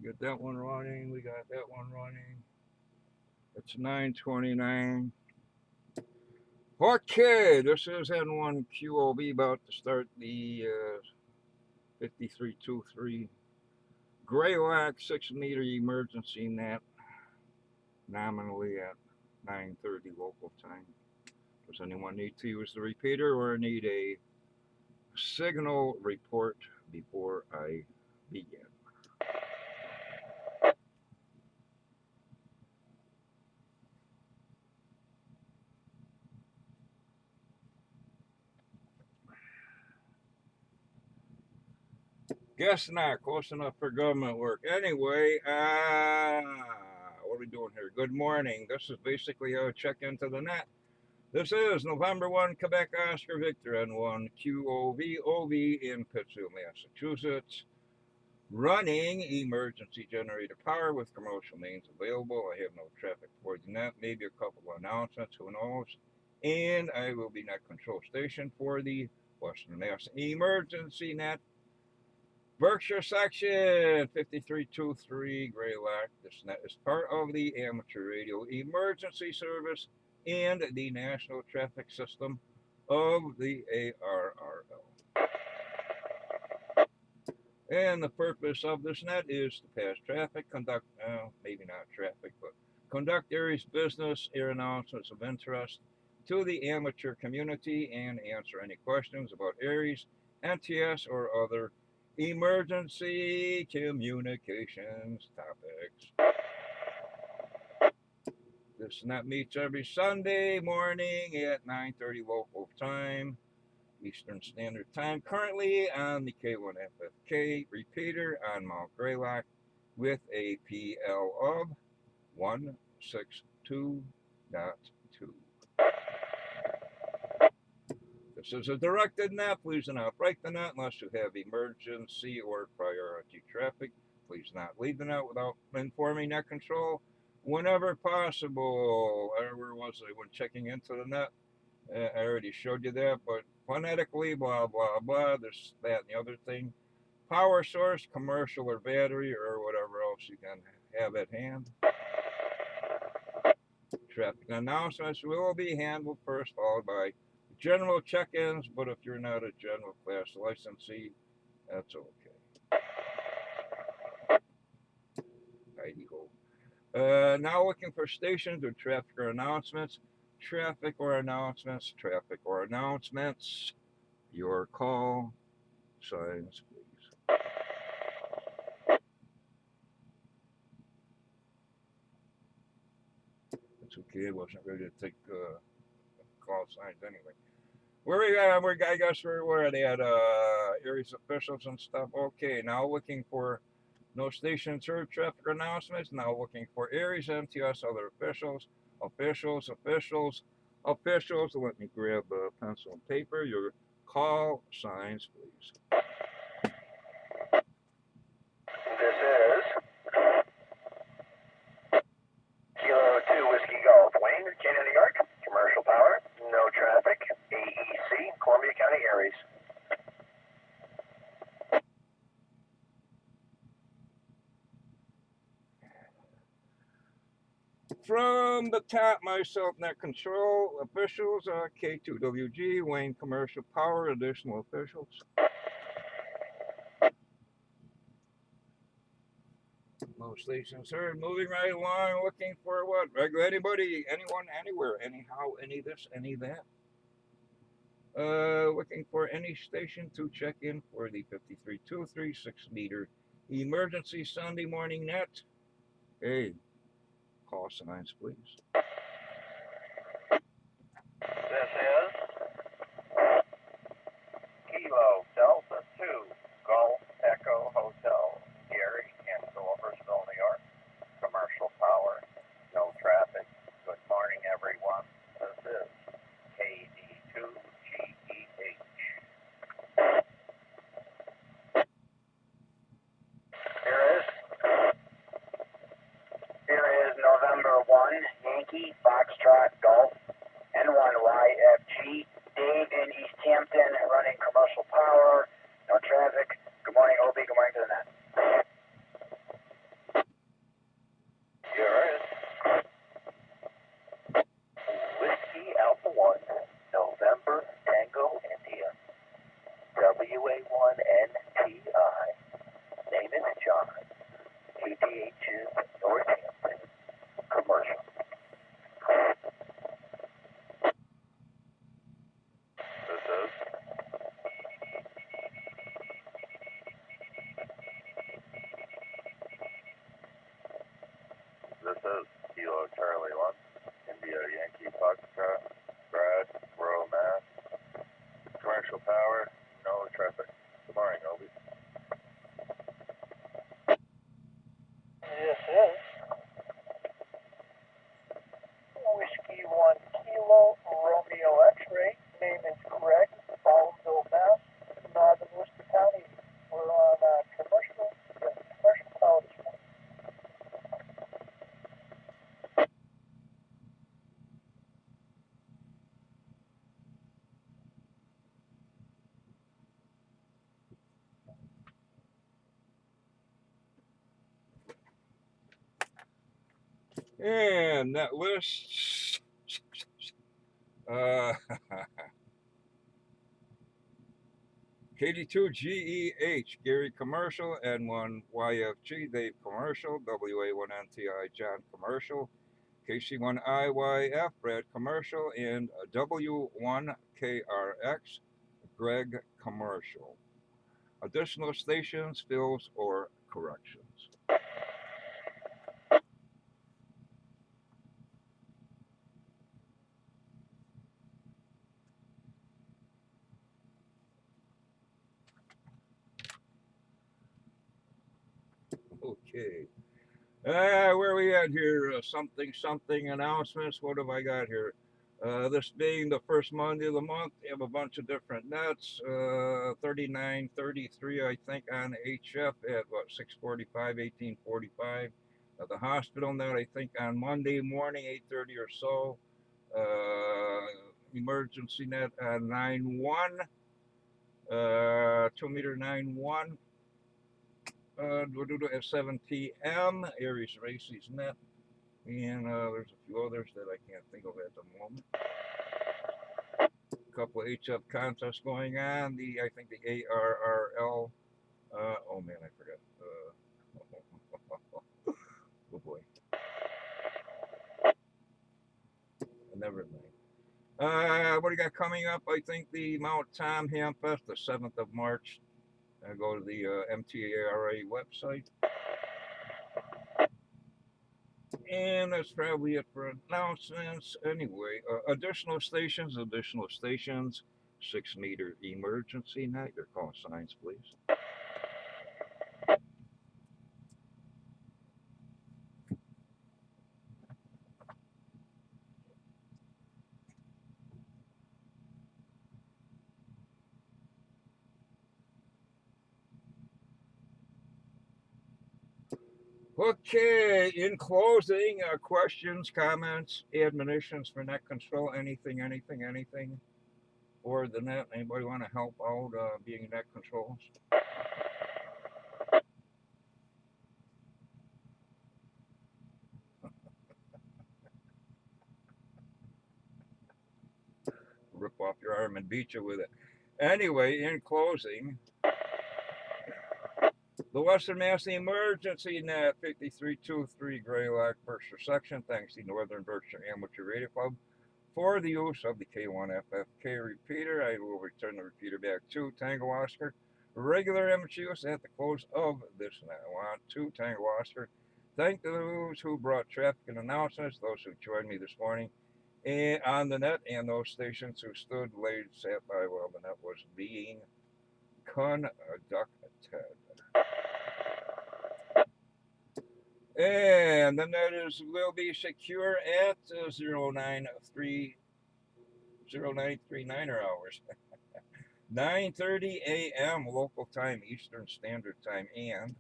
Get that one running. We got that one running. It's 9:29. Okay, this is N1 QOB about to start the 5323 Greylock 6-meter emergency net, nominally at 9:30 local time. Does anyone need to use the repeater or need a signal report before I begin? Guess not. Close enough for government work. Anyway, what are we doing here? Good morning. This is basically a check into the net. This is November 1, Quebec Oscar Victor N1 QOVOV in Pittsfield, Massachusetts. Running emergency generator power with commercial means available. I have no traffic for the net, maybe a couple of announcements, who knows. And I will be net control station for the Western Mass Emergency Net. Berkshire Section 5323 Greylock. This net is part of the Amateur Radio Emergency Service and the National Traffic System of the ARRL. And the purpose of this net is to pass traffic, conduct, maybe not traffic, but conduct areas business, air announcements of interest to the amateur community and answer any questions about Aries, NTS, or other emergency communications topics. This net meets every Sunday morning at 9:30 local time, Eastern Standard Time, currently on the K1FFK repeater on Mount Greylock with a PL of 162.2. This is a directed net. Please do not break the net unless you have emergency or priority traffic. Please not leave the net without informing net control whenever possible. Where was I when checking into the net? I already showed you that, but phonetically, blah, blah, blah, this, that, and the other thing. Power source, commercial or battery, or whatever else you can have at hand. Traffic announcements will be handled first, followed by general check-ins, but if you're not a general class licensee, that's okay. Heidi ho. Now looking for stations with traffic or announcements. Traffic or announcements. Traffic or announcements. Your call. Signs, please. It's okay. I wasn't ready to take call signs anyway. I guess where are they at? Areas officials and stuff. Okay, now looking for no station serve traffic announcements. Now looking for Aries, MTS, other officials. Officials. Let me grab a pencil and paper. Your call signs, please. This is Kilo 2 Whiskey Golf, Wayne, Canada, New York. Commercial power, no traffic. AEC, Columbia County, Aries. From the top, myself, net control officials, K2WG, Wayne Commercial Power, additional officials. No stations heard. Moving right along, looking for what? Regular anybody, anyone, anywhere, anyhow, any this, any that. Looking for any station to check in for the 5323 6-meter emergency Sunday morning net. Hey, call signs, please. This is Kilo Delta 2 Golf Echo Hotel, Gary, in Silversville, New York. Commercial power, no traffic. Good morning, everyone. This is KD2GEH. Here is November 1, Yankee, Foxtrot, Golf, N1YFG, Dave in East Hampton, running commercial power, no traffic. Good morning, OB. Good morning to the net. IH's Northampton commercial. This is Kilo Charlie 1, India Yankee Foxtrot, Brad, Rural Mass, commercial power, no traffic. Good morning, Obi. This is Whiskey 1 Kilo Romeo X-Ray. Name is Greg, Baldwin, Mass, Northern Worcester County. We're on commercial power this morning. And that list, KD2GEH, Gary Commercial, N1YFG, Dave Commercial, WA1NTI, John Commercial, KC1IYF, Brad Commercial, and W1KRX, Greg Commercial. Additional stations, fills, or corrections. Okay. Where are we at here? Something announcements. What have I got here? This being the first Monday of the month, we have a bunch of different nets. 39.33, I think, on HF at what, 6:45, 18:45. The hospital net, I think, on Monday morning, 8:30 or so. Emergency net on 9.1, 2 meter 9.1. At 7 p.m. Aries Races net, and there's a few others that I can't think of at the moment. A couple of HF contests going on. I think the ARRL. Oh man, I forgot. Oh boy. Never mind. What do you got coming up? I think the Mount Tom Ham Fest, the 7th of March. Go to the MTARA website. And that's probably it for announcements. Anyway, additional stations, 6 meter emergency net. Your call signs, please. Okay, in closing, questions, comments, admonitions for net control, anything, or the net. Anybody want to help out being net controls? Rip off your arm and beat you with it. Anyway, in closing, the Western Mass Emergency Net 5323 Greylock Berkshire section thanks to Northern Berkshire Amateur Radio Club for the use of the K1FFK repeater. I will return the repeater back to Tango Oscar. Regular amateur use at the close of this net. I want to Tango Oscar. Thank those who brought traffic and announcements, those who joined me this morning and on the net, and those stations who stood late, sat by while the net was being conducted. And the net will be secure at 0939 hours. 9:30 a.m. local time, Eastern Standard Time, and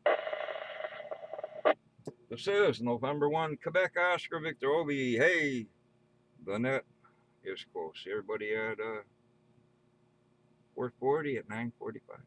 this is November 1, Quebec Oscar Victor Obi. Hey, the net is close. Everybody at 4:40 at 9:45.